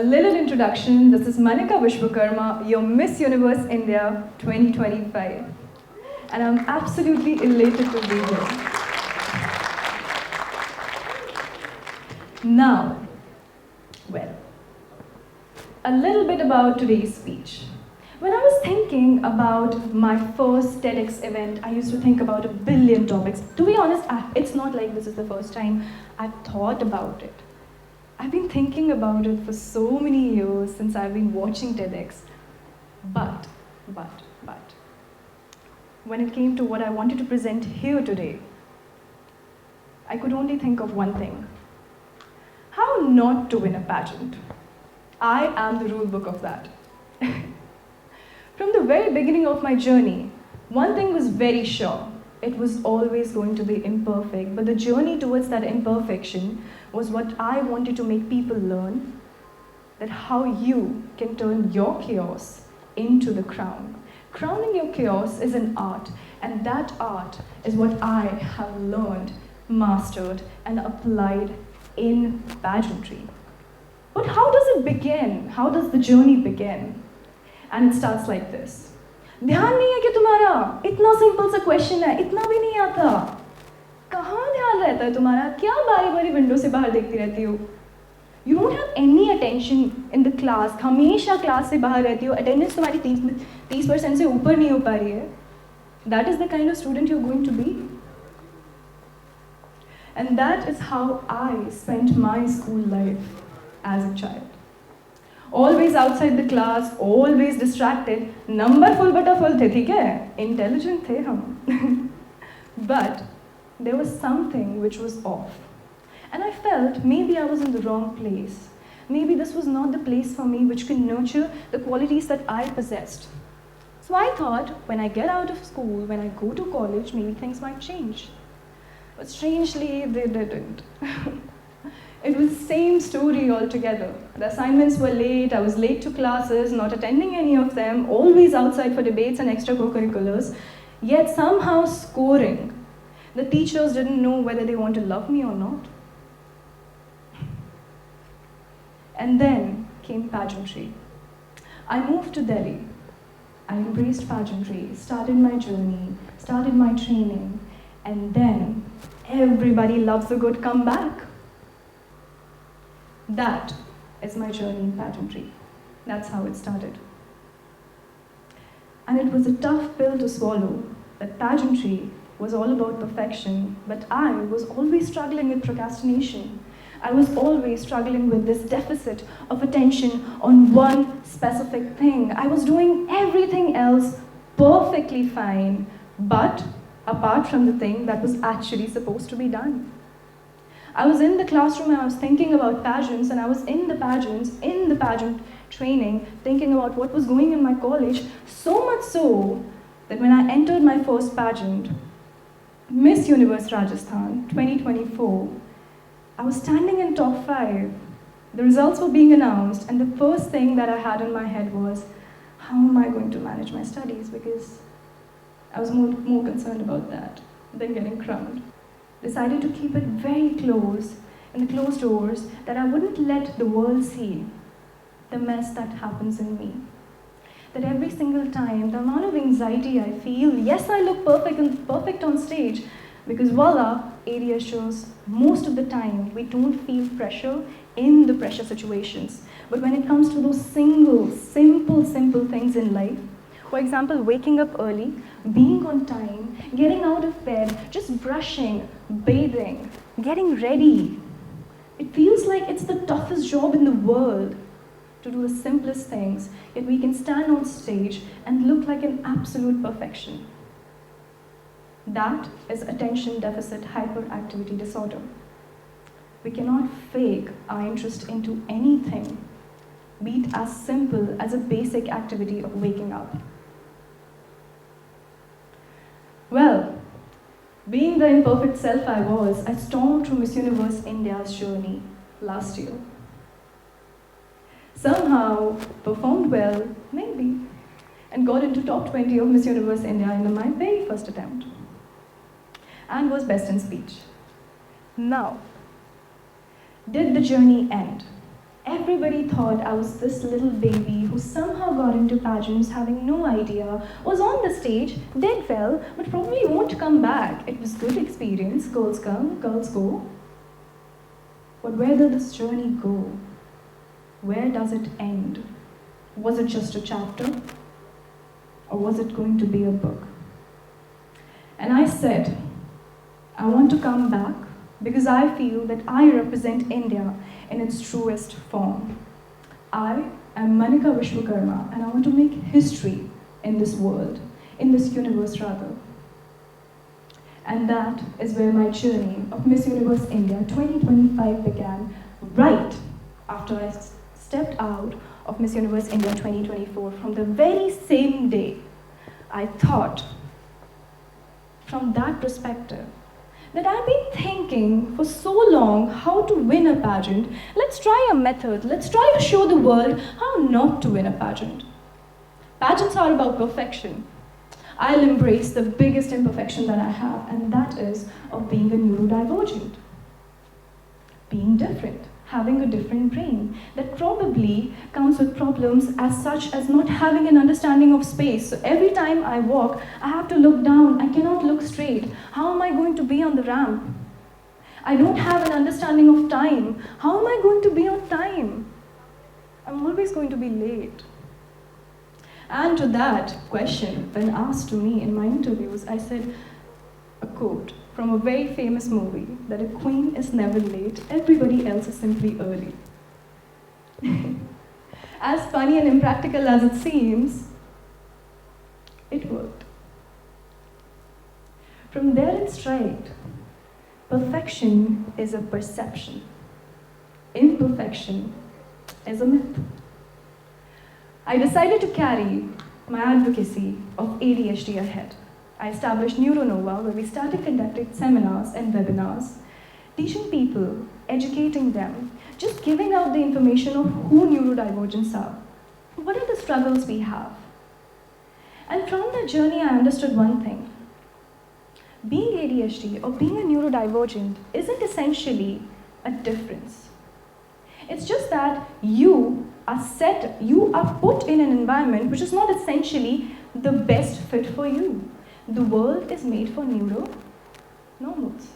little introduction. This is Manika Vishwakarma, your Miss Universe India 2025. And I'm absolutely elated to be here. Now, well, a little bit about today's speech. When I was thinking about my first TEDx event, I used to think about a billion topics. To be honest, it's not like this is the first time I've thought about it. I've been thinking about it for so many years since I've been watching TEDx. But, when it came to what I wanted to present here today, I could only think of one thing. How not to win a pageant. I am the rule book of that. From the very beginning of my journey, one thing was very sure. It was always going to be imperfect, but the journey towards that imperfection was what I wanted to make people learn, that how you can turn your chaos into the crown. Crowning your chaos is an art, and that art is what I have learned, mastered, and applied in pageantry. But how does it begin? How does the journey begin? And it starts like this. ध्यान नहीं है कि तुम्हारा इतना simple सा question है, इतना भी नहीं आता. कहाँ ध्यान रहता है तुम्हारा? क्या बारी-बारी विंडो से बाहर देखती रहती हो? You don't have any attention in the class. हमेशा क्लास से बाहर रहती हो. Attendance तुम्हारी 30% से ऊपर नहीं हो पा रही है. That is the kind of student you're going to be. And that is how I spent my school life as a child. Always outside the class, always distracted. Number full bata full the, theek hai? Intelligent the hum. But there was something which was off. And I felt maybe I was in the wrong place. Maybe this was not the place for me which can nurture the qualities that I possessed. So I thought, when I get out of school, when I go to college, maybe things might change. But strangely, they didn't. It was the same story altogether. The assignments were late, I was late to classes, not attending any of them, always outside for debates and extracurriculars, yet somehow scoring. The teachers didn't know whether they want to love me or not. And then came pageantry. I moved to Delhi. I embraced pageantry, started my journey, started my training, and then everybody loves a good comeback. That is my journey in pageantry. That's how it started. And it was a tough pill to swallow, that pageantry was all about perfection, but I was always struggling with procrastination. I was always struggling with this deficit of attention on one specific thing. I was doing everything else perfectly fine, but apart from the thing that was actually supposed to be done. I was in the classroom and I was thinking about pageants, and I was in the pageants, in the pageant training, thinking about what was going in my college, so much so that when I entered my first pageant, Miss Universe Rajasthan 2024, I was standing in top 5. The results were being announced, and the first thing that I had in my head was, how am I going to manage my studies? Because I was more concerned about that than getting crowned. Decided to keep it very close, in the closed doors, that I wouldn't let the world see the mess that happens in me. That every single time, the amount of anxiety I feel, yes, I look perfect on stage, because voila, ADHD shows, most of the time, we don't feel pressure in the pressure situations. But when it comes to those simple things in life, for example, waking up early, being on time, getting out of bed, just brushing, bathing, getting ready. It feels like it's the toughest job in the world to do the simplest things, yet we can stand on stage and look like an absolute perfection. That is attention deficit hyperactivity disorder. We cannot fake our interest into anything, be it as simple as a basic activity of waking up. Well, being the imperfect self I was, I stormed through Miss Universe India's journey last year. Somehow performed well, maybe, and got into top 20 of Miss Universe India in my very first attempt, and was best in speech. Now, did the journey end? everybody thought I was this little baby who somehow got into pageants having no idea, was on the stage, did well, but probably won't come back. It was good experience, girls come, girls go. But where did this journey go? Where does it end? Was it just a chapter? Or was it going to be a book? And I said, I want to come back because I feel that I represent India in its truest form. I am Manika Vishwakarma, and I want to make history in this world, in this universe rather. And that is where my journey of Miss Universe India 2025 began, right after I stepped out of Miss Universe India 2024. From the very same day, I thought, from that perspective, that I've been thinking for so long how to win a pageant. Let's try a method. Let's try to show the world how not to win a pageant. Pageants are about perfection. I'll embrace the biggest imperfection that I have, and that is of being a neurodivergent. Being different, having a different brain that probably comes with problems as such as not having an understanding of space. So every time I walk, I have to look down. I cannot look straight. How am I going to be on the ramp? I don't have an understanding of time. How am I going to be on time? I'm always going to be late. And to that question, when asked to me in my interviews, I said a quote from a very famous movie, that a queen is never late, everybody else is simply early. As funny and impractical as it seems, it worked. From there it's right. Perfection is a perception. Imperfection is a myth. I decided to carry my advocacy of ADHD ahead. I established Neuronova, where we started conducting seminars and webinars, teaching people, educating them, just giving out the information of who neurodivergents are. What are the struggles we have? And from that journey, I understood one thing. Being ADHD or being a neurodivergent isn't essentially a difference. It's just that you are put in an environment which is not essentially the best fit for you. The world is made for normals.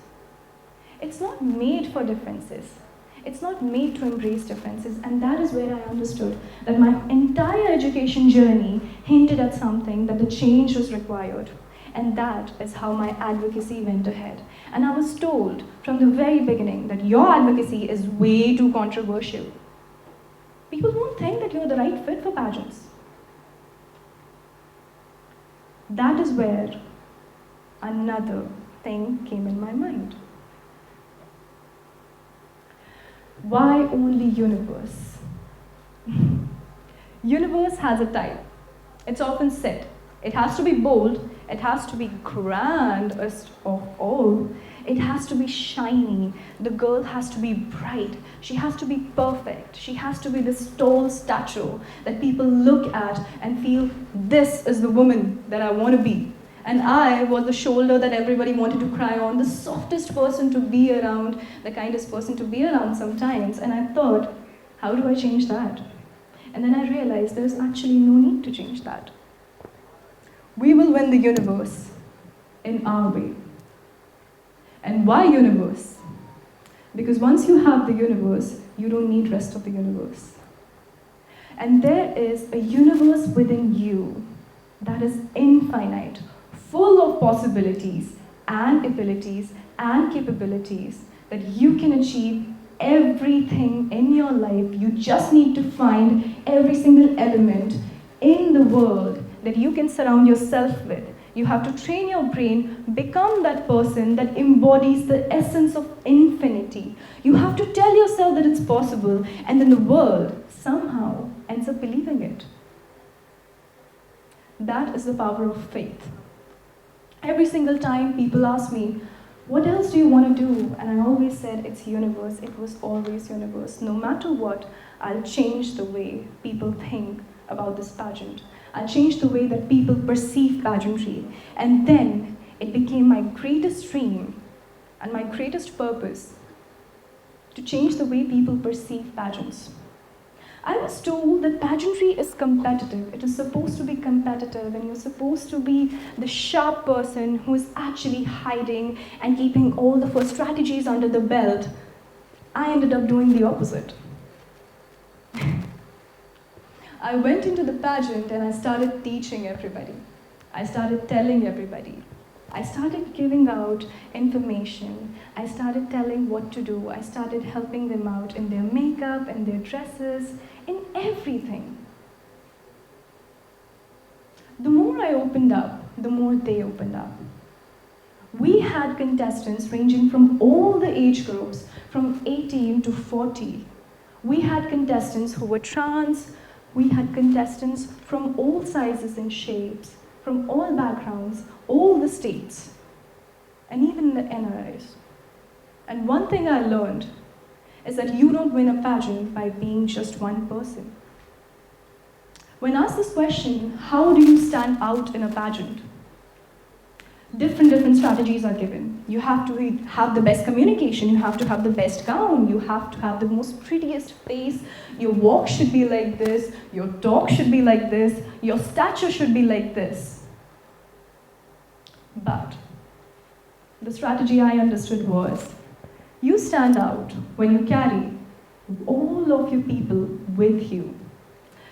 It's not made for differences. It's not made to embrace differences, and that is where I understood that my entire education journey hinted at something, that the change was required. And that is how my advocacy went ahead. And I was told from the very beginning that your advocacy is way too controversial. People won't think that you're the right fit for pageants. That is where another thing came in my mind. Why only universe? Universe has a type. It's often said. It has to be bold, it has to be grandest of all, it has to be shiny, the girl has to be bright, she has to be perfect, she has to be this tall statue that people look at and feel, this is the woman that I want to be. And I was the shoulder that everybody wanted to cry on, the softest person to be around, the kindest person to be around sometimes. And I thought, how do I change that? And then I realized there's actually no need to change that. We will win the universe in our way. And why universe? Because once you have the universe, you don't need rest of the universe. And there is a universe within you that is infinite, full of possibilities and abilities and capabilities that you can achieve everything in your life. You just need to find every single element in the world that you can surround yourself with. You have to train your brain, become that person that embodies the essence of infinity. You have to tell yourself that it's possible, and then the world somehow ends up believing it. That is the power of faith. Every single time people ask me, what else do you want to do? And I always said, it's universe. It was always universe. No matter what, I'll change the way people think about this pageant. I'll change the way that people perceive pageantry. And then it became my greatest dream and my greatest purpose to change the way people perceive pageants. I was told that pageantry is competitive. It is supposed to be competitive, and you're supposed to be the sharp person who is actually hiding and keeping all the first strategies under the belt. I ended up doing the opposite. I went into the pageant and I started teaching everybody. I started telling everybody. I started giving out information. I started telling what to do. I started helping them out in their makeup, in their dresses, in everything. The more I opened up, the more they opened up. We had contestants ranging from all the age groups, from 18 to 40. We had contestants who were trans. We had contestants from all sizes and shapes, from all backgrounds, all the states, and even the NRIs. And one thing I learned is that you don't win a pageant by being just one person. When asked this question, how do you stand out in a pageant? Different strategies are given. You have to have the best communication, you have to have the best gown, you have to have the most prettiest face, your walk should be like this, your talk should be like this, your stature should be like this. But the strategy I understood was, you stand out when you carry all of your people with you.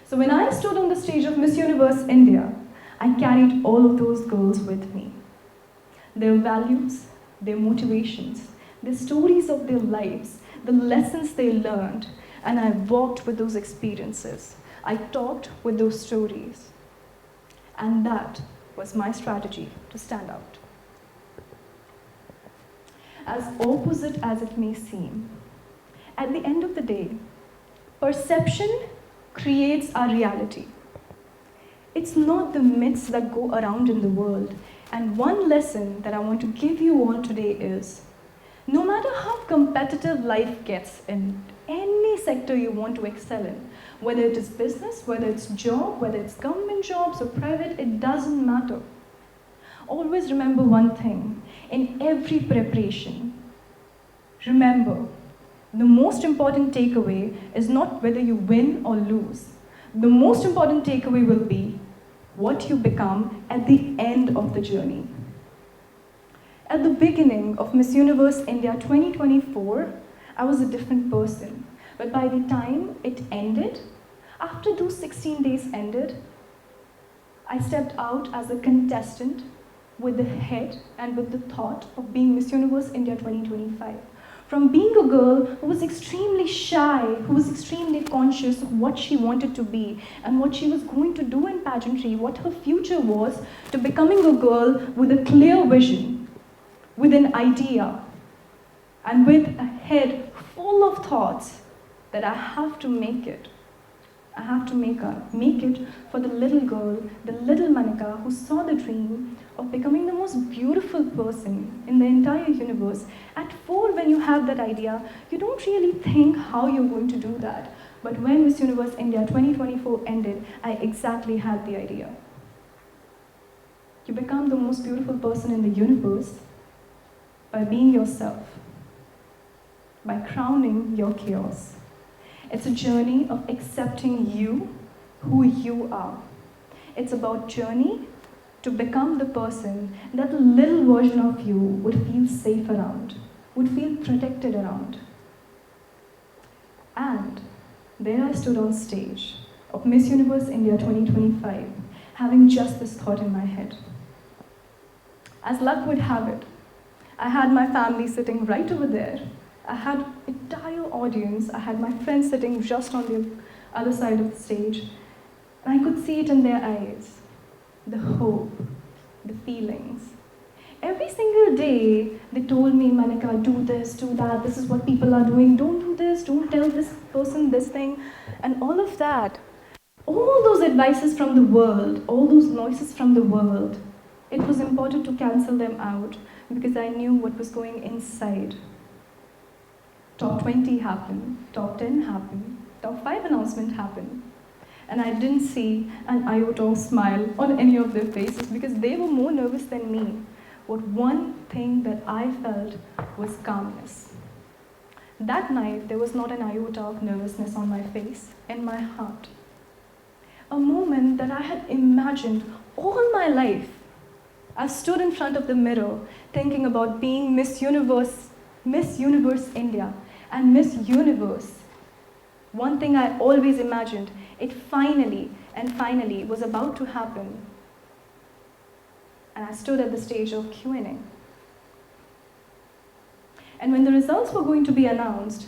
So when I stood on the stage of Miss Universe India, I carried all of those girls with me. Their values, their motivations, the stories of their lives, the lessons they learned, and I walked with those experiences. I talked with those stories. And that was my strategy to stand out. As opposite as it may seem, at the end of the day, perception creates our reality. It's not the myths that go around in the world. And one lesson that I want to give you all today is, no matter how competitive life gets in any sector you want to excel in, whether it is business, whether it's job, whether it's government jobs or private, it doesn't matter. Always remember one thing, in every preparation, remember, the most important takeaway is not whether you win or lose. The most important takeaway will be what you become at the end of the journey. At the beginning of Miss Universe India 2024, I was a different person. But by the time it ended, after those 16 days ended, I stepped out as a contestant with the head and with the thought of being Miss Universe India 2025. From being a girl who was extremely shy, who was extremely conscious of what she wanted to be and what she was going to do in pageantry, what her future was, to becoming a girl with a clear vision, with an idea, and with a head full of thoughts that I have to make it. I have to make it for the little girl, the little Manika, who saw the dream of becoming the most beautiful person in the entire universe. At 4, when you have that idea, you don't really think how you're going to do that. But when Miss Universe India 2024 ended, I exactly had the idea. You become the most beautiful person in the universe by being yourself, by crowning your chaos. It's a journey of accepting you, who you are. It's about journey to become the person that the little version of you would feel safe around, would feel protected around. And there I stood on stage of Miss Universe India 2025, having just this thought in my head. As luck would have it, I had my family sitting right over there. I had an entire audience. I had my friends sitting just on the other side of the stage. And I could see it in their eyes, the hope, the feelings. Every single day, they told me, Manika, do this, do that, this is what people are doing, don't do this, don't tell this person this thing, and all of that. All those advices from the world, all those noises from the world, it was important to cancel them out because I knew what was going inside. Top 20 happened, top 10 happened, top 5 announcement happened. And I didn't see an iota of smile on any of their faces because they were more nervous than me. But one thing that I felt was calmness. That night, there was not an iota of nervousness on my face, in my heart. A moment that I had imagined all my life. I stood in front of the mirror thinking about being Miss Universe India, and Miss Universe. One thing I always imagined, it finally was about to happen. And I stood at the stage of Q&A. And when the results were going to be announced,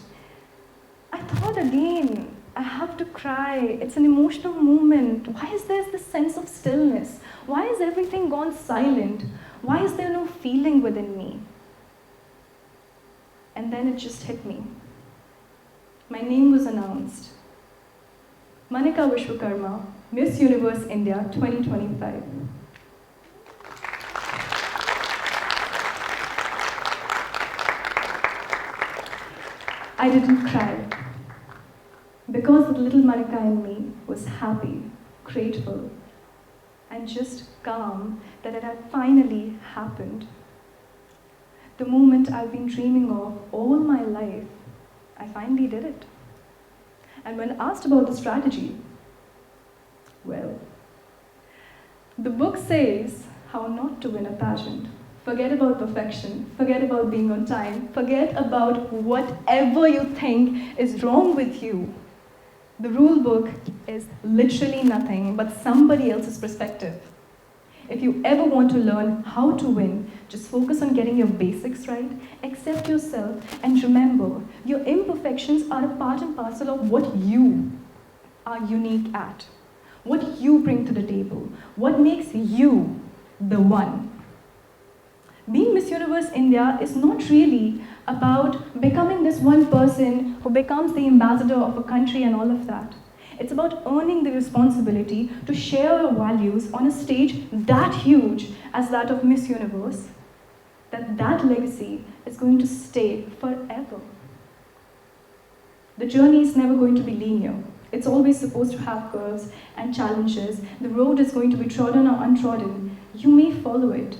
I thought again, I have to cry. It's an emotional moment. Why is there this sense of stillness? Why is everything gone silent? Why is there no feeling within me? And then it just hit me. My name was announced. Manika Vishwakarma, Miss Universe India 2025. I didn't cry because the little Manika in me was happy, grateful, and just calm that it had finally happened. The moment I've been dreaming of all my life, I finally did it. And when asked about the strategy, well, the book says how not to win a pageant. Forget about perfection, forget about being on time, forget about whatever you think is wrong with you. The rule book is literally nothing but somebody else's perspective. If you ever want to learn how to win, just focus on getting your basics right, accept yourself, and remember, your imperfections are a part and parcel of what you are unique at, what you bring to the table, what makes you the one. Being Miss Universe India is not really about becoming this one person who becomes the ambassador of a country and all of that. It's about earning the responsibility to share your values on a stage that huge as that of Miss Universe, that legacy is going to stay forever. The journey is never going to be linear. It's always supposed to have curves and challenges. The road is going to be trodden or untrodden. You may follow it.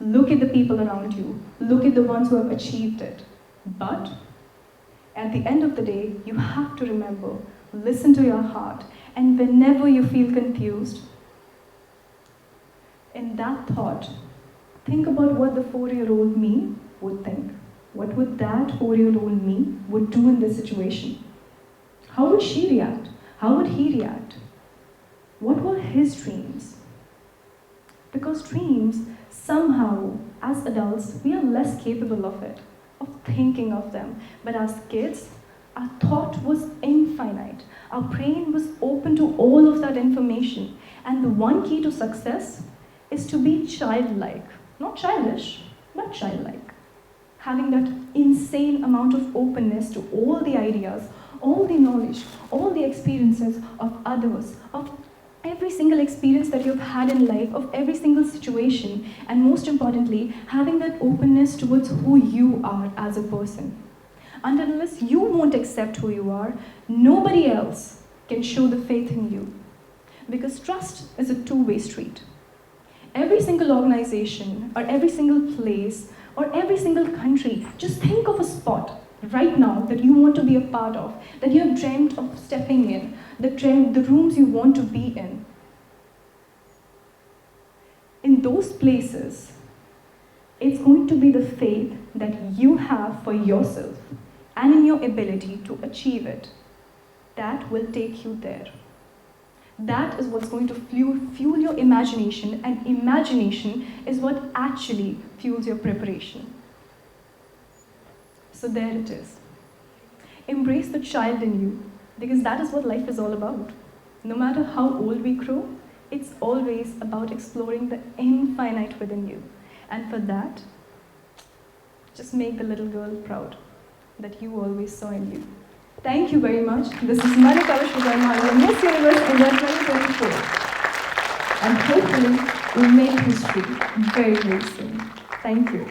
Look at the people around you. Look at the ones who have achieved it. But at the end of the day, you have to remember, listen to your heart, and whenever you feel confused, in that thought, think about what the 4-year-old me would think. What would that 4-year-old me would do in this situation? How would she react? How would he react? What were his dreams? Because dreams, somehow, as adults, we are less capable of it, of thinking of them. But as kids, our thought was infinite. Our brain was open to all of that information. And the one key to success is to be childlike. Not childish, but childlike. Having that insane amount of openness to all the ideas, all the knowledge, all the experiences of others, of every single experience that you've had in life, of every single situation, and most importantly, having that openness towards who you are as a person. And unless you won't accept who you are, nobody else can show the faith in you. Because trust is a two-way street. Every single organization, or every single place, or every single country, just think of a spot right now that you want to be a part of, that you have dreamt of stepping in, the rooms you want to be in. In those places, it's going to be the faith that you have for yourself and in your ability to achieve it. That will take you there. That is what's going to fuel your imagination, and imagination is what actually fuels your preparation. So there it is. Embrace the child in you, because that is what life is all about. No matter how old we grow, it's always about exploring the infinite within you. And for that, just make the little girl proud that you always saw in you. Thank you very much. This is Manika Vishwakarma, Miss Universe India 2024. And hopefully, we'll make history very, very soon. Thank you.